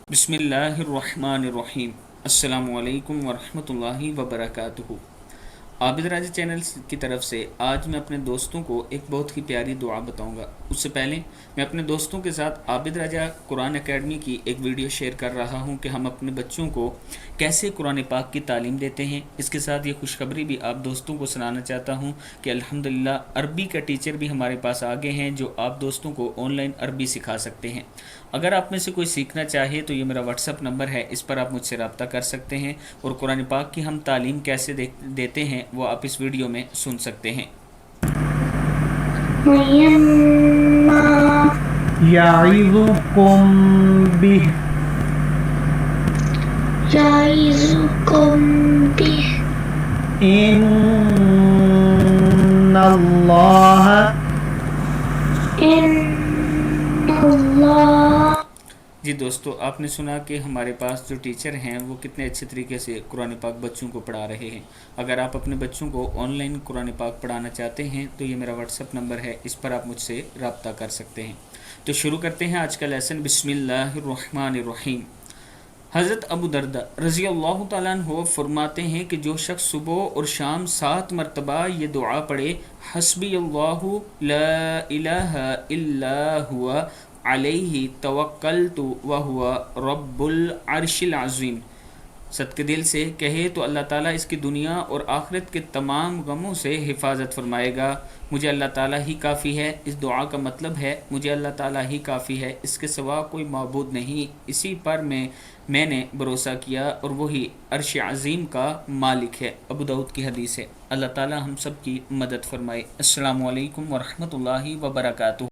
بسم اللہ الرحمن الرحیم۔ السلام علیکم ورحمۃ اللہ وبرکاتہ۔ عابد راجہ چینل کی طرف سے آج میں اپنے دوستوں کو ایک بہت ہی پیاری دعا بتاؤں گا۔ اس سے پہلے میں اپنے دوستوں کے ساتھ عابد راجہ قرآن اکیڈمی کی ایک ویڈیو شیئر کر رہا ہوں کہ ہم اپنے بچوں کو کیسے قرآن پاک کی تعلیم دیتے ہیں۔ اس کے ساتھ یہ خوشخبری بھی آپ دوستوں کو سنانا چاہتا ہوں کہ الحمدللہ عربی کا ٹیچر بھی ہمارے پاس آگے ہیں جو آپ دوستوں کو آن لائن عربی سکھا سکتے ہیں۔ اگر آپ میں سے کوئی سیکھنا چاہے تو یہ میرا واٹس ایپ نمبر ہے، اس پر آپ مجھ سے رابطہ کر سکتے ہیں، اور قرآن پاک کی ہم تعلیم کیسے دیتے ہیں وہ آپ اس ویڈیو میں سن سکتے ہیں۔ يعظكم به يعظكم به إن الله إن الله جی دوستو، آپ نے سنا کہ ہمارے پاس جو ٹیچر ہیں وہ کتنے اچھے طریقے سے قرآن پاک بچوں کو پڑھا رہے ہیں۔ اگر آپ اپنے بچوں کو آن لائن قرآن پاک پڑھانا چاہتے ہیں تو یہ میرا واٹس ایپ نمبر ہے، اس پر آپ مجھ سے رابطہ کر سکتے ہیں۔ تو شروع کرتے ہیں آج کا لیسن۔ بسم اللہ الرحمن الرحیم۔ حضرت ابو دردہ رضی اللہ تعالیٰ عنہ فرماتے ہیں کہ جو شخص صبح اور شام 7 مرتبہ یہ دعا پڑھے، حسبی اللہ لا الہ الا ہوا علیہ توکلت وہو رب العرش العظیم، صدق دل سے کہے تو اللہ تعالیٰ اس کی دنیا اور آخرت کے تمام غموں سے حفاظت فرمائے گا۔ مجھے اللہ تعالیٰ ہی کافی ہے۔ اس دعا کا مطلب ہے مجھے اللہ تعالیٰ ہی کافی ہے، اس کے سوا کوئی معبود نہیں، اسی پر میں نے بھروسہ کیا اور وہی عرش عظیم کا مالک ہے۔ ابو داؤد کی حدیث ہے۔ اللہ تعالیٰ ہم سب کی مدد فرمائے۔ السلام علیکم ورحمۃ اللہ وبرکاتہ۔